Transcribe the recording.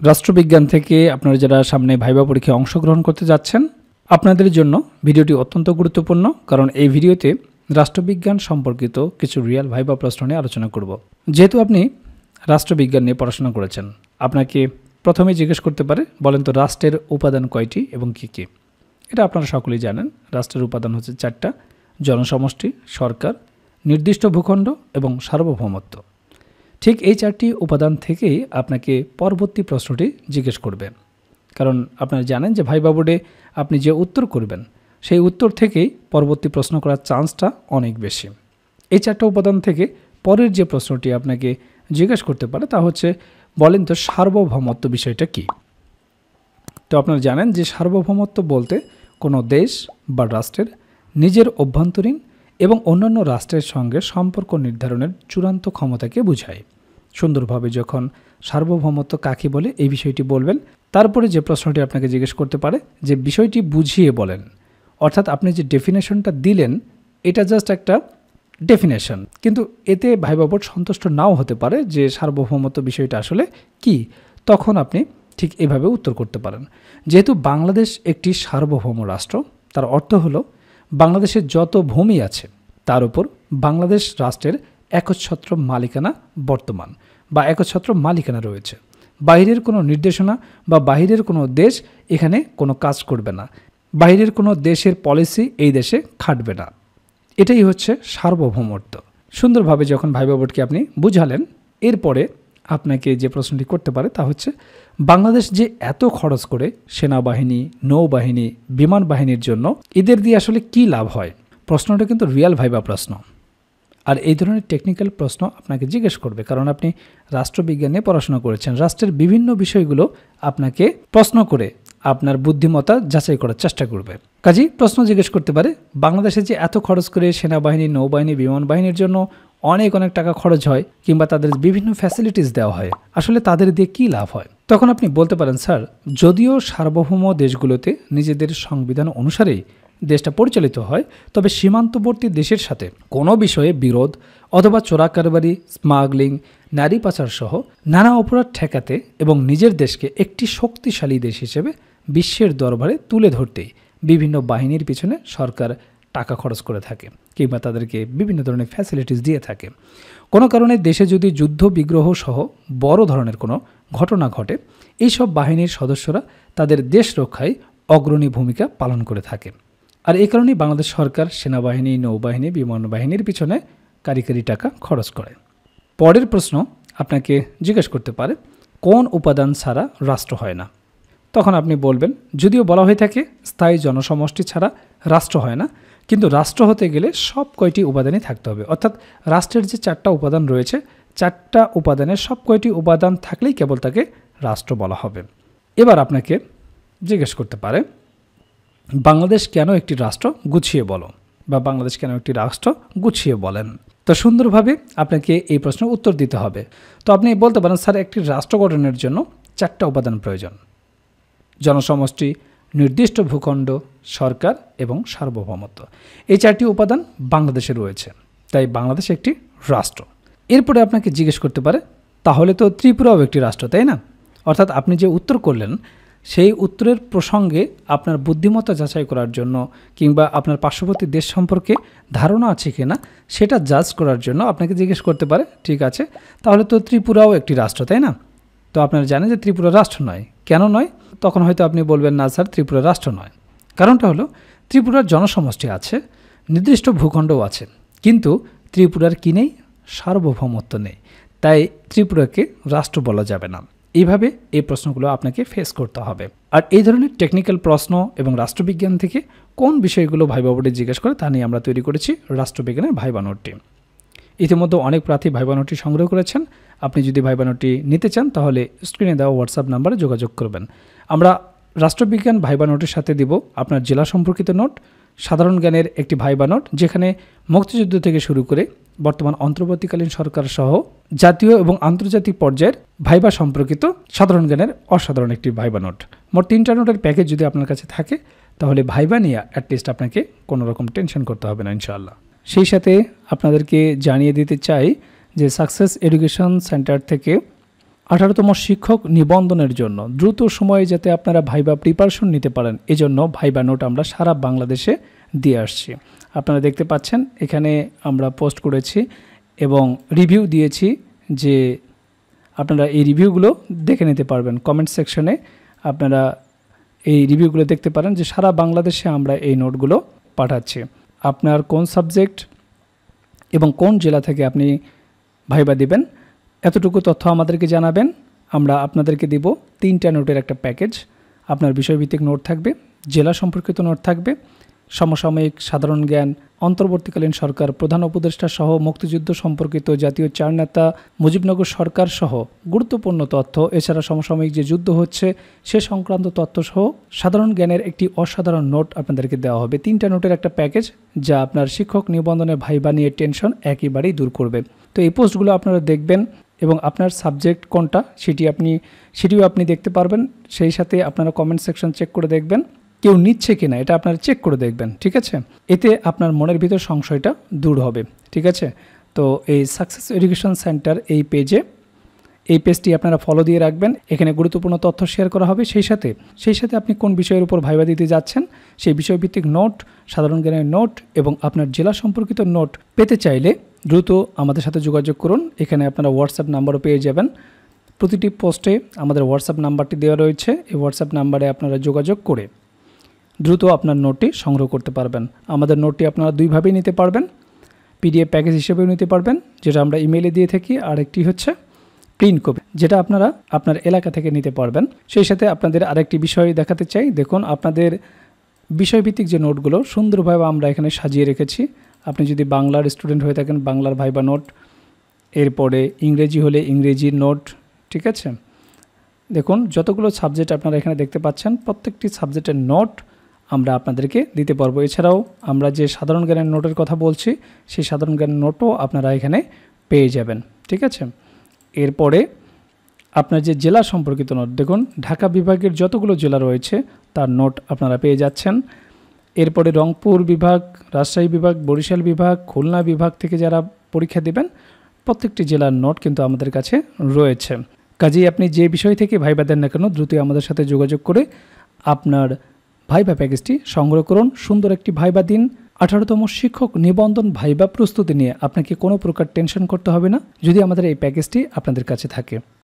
রাষ্ট্রবিজ্ঞান থেকে আপনারা যারা সামনে ভাইবা পরীক্ষায় অংশগ্রহণ করতে যাচ্ছেন, আপনাদের জন্য ভিডিওটি অত্যন্ত গুরুত্বপূর্ণ, কারণ এই ভিডিওতে রাষ্ট্রবিজ্ঞান সম্পর্কিত কিছু রিয়েল ভাইবা প্রশ্ন নিয়ে আলোচনা করব। যেহেতু আপনি রাষ্ট্রবিজ্ঞান নিয়ে পড়াশোনা করেছেন, আপনাকে প্রথমেই জিজ্ঞেস করতে পারে, বলেন তো রাষ্ট্রের উপাদান কয়টি এবং কী কী? এটা আপনারা সকলেই জানেন। রাষ্ট্রের উপাদান হচ্ছে 4টা: জনসমষ্টি, সরকার, নির্দিষ্ট ভূখণ্ড এবং সার্বভৌমত্ব। ঠিক এই 4টি উপাদান থেকেই আপনাকে পরবর্তী প্রশ্নটি জিজ্ঞেস করবে, কারণ আপনারা জানেন যে ভাইবা বোর্ডে আপনি যে উত্তর করবেন সেই উত্তর থেকেই পরবর্তী প্রশ্ন করার চান্সটা অনেক বেশি। এই 4টা উপাদান থেকে পরের যে প্রশ্নটি আপনাকে জিজ্ঞেস করতে পারে তা হচ্ছে, বলেন তো সার্বভৌমত্ব বিষয়টা কী? তো আপনারা জানেন যে সার্বভৌমত্ব বলতে কোনো দেশ বা রাষ্ট্রের নিজের অভ্যন্তরীণ এবং অন্যান্য রাষ্ট্রের সঙ্গে সম্পর্ক নির্ধারণের চূড়ান্ত ক্ষমতাকে বোঝায়। সুন্দরভাবে যখন সার্বভৌমত্ব কাকে বলে এই বিষয়টি বলবেন, তারপরে যে প্রশ্নটি আপনাকে জিজ্ঞেস করতে পারে যে বিষয়টি বুঝিয়ে বলেন, অর্থাৎ আপনি যে ডেফিনেশনটা দিলেন এটা জাস্ট একটা ডেফিনেশন, কিন্তু এতে ভাইবা বোর্ড সন্তুষ্ট নাও হতে পারে যে সার্বভৌমত্ব বিষয়টা আসলে কি। তখন আপনি ঠিক এভাবে উত্তর করতে পারেন, যেহেতু বাংলাদেশ একটি সার্বভৌম রাষ্ট্র, তার অর্থ হলো বাংলাদেশের যত ভূমি আছে তার উপর বাংলাদেশ রাষ্ট্রের একচ্ছত্র মালিকানা বর্তমান বা একচ্ছত্র মালিকানা রয়েছে। বাইরের কোনো নির্দেশনা বা বাইরের কোনো দেশ এখানে কোনো কাজ করবে না, বাইরের কোনো দেশের পলিসি এই দেশে খাটবে না। এটাই হচ্ছে সার্বভৌমত্ব। সুন্দরভাবে যখন ভাইবা বোর্ডকে আপনি বুঝালেন, এরপরে আপনাকে যে প্রশ্নটি করতে পারে তা হচ্ছে, বাংলাদেশ যে এত খরচ করে সেনাবাহিনী, নৌবাহিনী, বিমান বাহিনীর জন্য, এদের দিয়ে আসলে কি লাভ হয়? প্রশ্নটা কিন্তু রিয়েল ভাইবা প্রশ্ন, আর এই ধরনের টেকনিক্যাল প্রশ্ন আপনাকে জিজ্ঞেস করবে, কারণ আপনি রাষ্ট্রবিজ্ঞানে পড়াশোনা করেছেন। রাষ্ট্রের বিভিন্ন বিষয়গুলো আপনাকে প্রশ্ন করে আপনার বুদ্ধিমত্তা যাচাই করার চেষ্টা করবে। কাজেই প্রশ্ন জিজ্ঞেস করতে পারে, বাংলাদেশে যে এত খরচ করে সেনাবাহিনী, নৌবাহিনী, বিমান বাহিনীর জন্য অনেক টাকা খরচ হয় কিংবা তাদের বিভিন্ন ফ্যাসিলিটিস দেওয়া হয়, আসলে তাদের দিয়ে কী লাভ হয়? তখন আপনি বলতে পারেন, স্যার, যদিও সার্বভৌম দেশগুলোতে নিজেদের সংবিধান অনুসারেই দেশটা পরিচালিত হয়, তবে সীমান্তবর্তী দেশের সাথে কোনো বিষয়ে বিরোধ অথবা চোরাকারবারি, স্মাগলিং, নারী পাচার সহ নানা অপরাধ ঠেকাতে এবং নিজের দেশকে একটি শক্তিশালী দেশ হিসেবে বিশ্বের দরবারে তুলে ধরতেই বিভিন্ন বাহিনীর পিছনে সরকার টাকা খরচ করে থাকে কিংবা তাদেরকে বিভিন্ন ধরনের ফ্যাসিলিটিস দিয়ে থাকে। কোনো কারণে দেশে যদি যুদ্ধ বিগ্রহ সহ বড় ধরনের কোনো ঘটনা ঘটে, এইসব বাহিনীর সদস্যরা তাদের দেশ রক্ষায় অগ্রণী ভূমিকা পালন করে থাকে। আর এই কারণেই বাংলাদেশ সরকার সেনাবাহিনী, নৌবাহিনী, বিমান বাহিনীর পিছনে কারিগরি টাকা খরচ করে। পরের প্রশ্ন আপনাকে জিজ্ঞেস করতে পারে, কোন উপাদান ছাড়া রাষ্ট্র হয় না? তখন আপনি বলবেন, যদিও বলা হয়ে থাকে স্থায়ী জনসমষ্টি ছাড়া রাষ্ট্র হয় না, কিন্তু রাষ্ট্র হতে গেলে সব কয়টি উপাদানই থাকতে হবে। অর্থাৎ রাষ্ট্রের যে 4টা উপাদান রয়েছে, 4টা উপাদানের সব কয়টি উপাদান থাকলেই কেবল তাকে রাষ্ট্র বলা হবে। এবার আপনাকে জিজ্ঞেস করতে পারে, বাংলাদেশ কেন একটি রাষ্ট্র গুছিয়ে বলো, বা বাংলাদেশ কেন একটি রাষ্ট্র গুছিয়ে বলেন। তো সুন্দরভাবে আপনাকে এই প্রশ্নের উত্তর দিতে হবে। তো আপনি বলতে পারেন, স্যার, একটি রাষ্ট্র গঠনের জন্য 4টা উপাদান প্রয়োজন: জনসমষ্টি, নির্দিষ্ট ভূখণ্ড, সরকার এবং সার্বভৌমত্ব। এই 4টি উপাদান বাংলাদেশে রয়েছে, তাই বাংলাদেশ একটি রাষ্ট্র। এরপরে আপনাকে জিজ্ঞেস করতে পারে, তাহলে তো ত্রিপুরাও একটি রাষ্ট্র, তাই না? অর্থাৎ আপনি যে উত্তর করলেন সেই উত্তরের প্রসঙ্গে আপনার বুদ্ধিমত্তা যাচাই করার জন্য কিংবা আপনার পার্শ্ববর্তী দেশ সম্পর্কে ধারণা আছে কিনা সেটা জাজ করার জন্য আপনাকে জিজ্ঞেস করতে পারে, ঠিক আছে, তাহলে তো ত্রিপুরাও একটি রাষ্ট্র, তাই না? তো আপনারা জানেন যে ত্রিপুরা রাষ্ট্র নয়। কেন নয়? তখন হয়তো আপনি বলবেন, না স্যার, ত্রিপুরা রাষ্ট্র নয়। কারণটা হলো, ত্রিপুরার জনসমষ্টি আছে, নির্দিষ্ট ভূখণ্ডও আছে, কিন্তু ত্রিপুরার কি নেই? সার্বভৌমত্ব নেই। তাই ত্রিপুরাকে রাষ্ট্র বলা যাবে না। এইভাবে এই প্রশ্নগুলো আপনাকে ফেস করতে হবে। আর এই ধরনের টেকনিক্যাল প্রশ্ন এবং রাষ্ট্রবিজ্ঞান থেকে কোন বিষয়গুলো ভাইবা বোর্ডে জিজ্ঞেস করে তা নিয়ে আমরা তৈরি করেছি রাষ্ট্রবিজ্ঞানের ভাইবা নোটটি। ইতিমধ্যে অনেক প্রার্থী ভাইবা নোটটি সংগ্রহ করেছেন। আপনি যদি ভাইবা নোটটি নিতে চান তাহলে স্ক্রিনে দেওয়া হোয়াটসঅ্যাপ নাম্বারে যোগাযোগ করবেন। আমরা রাষ্ট্রবিজ্ঞান ভাইবা নোটের সাথে দিব আপনার জেলা সম্পর্কিত নোট, সাধারণ জ্ঞানের একটি ভাইবা নোট, যেখানে মুক্তিযুদ্ধ থেকে শুরু করে বর্তমান অন্তর্বর্তীকালীন সরকার সহ জাতীয় এবং আন্তর্জাতিক পর্যায়ের ভাইবা সম্পর্কিত সাধারণ জ্ঞানের অসাধারণ একটি ভাইবা নোট। মোট 3টা নোটের প্যাকেজ যদি আপনার কাছে থাকে তাহলে ভাইবা নিয়ে অ্যাটলিস্ট আপনাকে কোনো রকম টেনশন করতে হবে না ইনশাআল্লাহ। সেই সাথে আপনাদেরকে জানিয়ে দিতে চাই যে সাকসেস এডুকেশন সেন্টার থেকে 18তম শিক্ষক নিবন্ধনের জন্য দ্রুত সময়ে যাতে আপনারা ভাইবা প্রিপারেশন নিতে পারেন, এজন্য ভাইবা নোট আমরা সারা বাংলাদেশে দিয়ে আসছি। আপনারা দেখতে পাচ্ছেন এখানে আমরা পোস্ট করেছি এবং রিভিউ দিয়েছি, যে আপনারা এই রিভিউগুলো দেখে নিতে পারবেন। কমেন্ট সেকশনে আপনারা এই রিভিউগুলো দেখতে পারেন যে সারা বাংলাদেশে আমরা এই নোটগুলো পাঠাচ্ছি। আপনার কোন সাবজেক্ট এবং কোন জেলা থেকে আপনি ভাইবা দিবেন এতটুকু তথ্য আমাদেরকে জানাবেন। আমরা আপনাদেরকে দিব 3টা নোটের একটা প্যাকেজ। আপনার বিষয়ভিত্তিক নোট থাকবে, জেলা সম্পর্কিত নোট থাকবে, সমসাময়িক সাধারণ জ্ঞান, অন্তর্বর্তীকালীন সরকার, প্রধান উপদেষ্টা সহ মুক্তিযুদ্ধ সম্পর্কিত জাতীয় চার নেতা, মুজিবনগর সরকার সহ গুরুত্বপূর্ণ তথ্য, এছাড়া সমসাময়িক যে যুদ্ধ হচ্ছে সে সংক্রান্ত তথ্য সহ সাধারণ জ্ঞানের একটি অসাধারণ নোট আপনাদেরকে দেওয়া হবে। 3টা নোটের একটা প্যাকেজ, যা আপনার শিক্ষক নিবন্ধনের ভাইবা নিয়ে টেনশন একেবারেই দূর করবে। তো এই পোস্টগুলো আপনারা দেখবেন এবং আপনার সাবজেক্ট কোনটা সেটিও আপনি দেখতে পারবেন। সেই সাথে আপনারা কমেন্ট সেকশন চেক করে দেখবেন কেউ নিচ্ছে কিনা, এটা আপনারা চেক করে দেখবেন, ঠিক আছে? এতে আপনার মনের ভিতর সংশয়টা দূর হবে, ঠিক আছে? তো এই সাকসেস এডুকেশন সেন্টার এই পেজটি আপনারা ফলো দিয়ে রাখবেন। এখানে গুরুত্বপূর্ণ তথ্য শেয়ার করা হবে। সেই সাথে আপনি কোন বিষয়ের উপর ভাইবা দিতে যাচ্ছেন সেই বিষয়ভিত্তিক নোট, সাধারণ জ্ঞানের নোট এবং আপনার জেলা সম্পর্কিত নোট পেতে চাইলে দ্রুত আমাদের সাথে যোগাযোগ করুন। এখানে আপনারা হোয়াটসঅ্যাপ নাম্বারও পেয়ে যাবেন। প্রতিটি পোস্টে আমাদের হোয়াটসঅ্যাপ নাম্বারটি দেওয়া রয়েছে। এই হোয়াটসঅ্যাপ নাম্বারে আপনারা যোগাযোগ করে দ্রুত আপনার নোটটি সংগ্রহ করতে পারবেন। আমাদের নোটটি আপনারা দুইভাবেই নিতে পারবেন, পিডিএফ প্যাকেজ হিসেবেও নিতে পারবেন, যেটা আমরা ইমেইলে দিয়ে থাকি, আর একটি হচ্ছে প্রিন্ট কপি, যেটা আপনারা আপনার এলাকা থেকে নিতে পারবেন। সেই সাথে আপনাদের আরেকটি বিষয় দেখাতে চাই। দেখুন, আপনাদের বিষয়ভিত্তিক যে নোটগুলো সুন্দরভাবে আমরা এখানে সাজিয়ে রেখেছি। আপনি যদি বাংলার স্টুডেন্ট হয়ে থাকেন, বাংলার ভাইবা নোট, এরপরে ইংরেজি হলে ইংরেজির নোট, ঠিক আছে? দেখুন, যতগুলো সাবজেক্ট আপনারা এখানে দেখতে পাচ্ছেন প্রত্যেকটি সাবজেক্টের নোট আমরা আপনাদেরকে দিতে পারবো। এছাড়াও আমরা যে সাধারণ জ্ঞানের নোটের কথা বলছি সেই সাধারণ জ্ঞানের নোটও আপনারা এখানে পেয়ে যাবেন, ঠিক আছে? এরপরে আপনার যে জেলা সম্পর্কিত নোট, দেখুন ঢাকা বিভাগের যতগুলো জেলা রয়েছে তার নোট আপনারা পেয়ে যাচ্ছেন। এরপরে রংপুর বিভাগ, রাজশাহী বিভাগ, বরিশাল বিভাগ, খুলনা বিভাগ থেকে যারা পরীক্ষা দেবেন প্রত্যেকটি জেলার নোট কিন্তু আমাদের কাছে রয়েছে। কাজেই আপনি যে বিষয় থেকে ভাইবা দেন না কেন দ্রুত আমাদের সাথে যোগাযোগ করে আপনার ভাইবা প্যাকেজটি সংগ্রহ করুন। সুন্দর একটি ভাইবা দিন। 18তম শিক্ষক নিবন্ধন ভাইবা প্রস্তুতি নিয়ে আপনাকে কোনো প্রকার টেনশন করতে হবে না, যদি আমাদের এই প্যাকেজটি আপনাদের কাছে থাকে।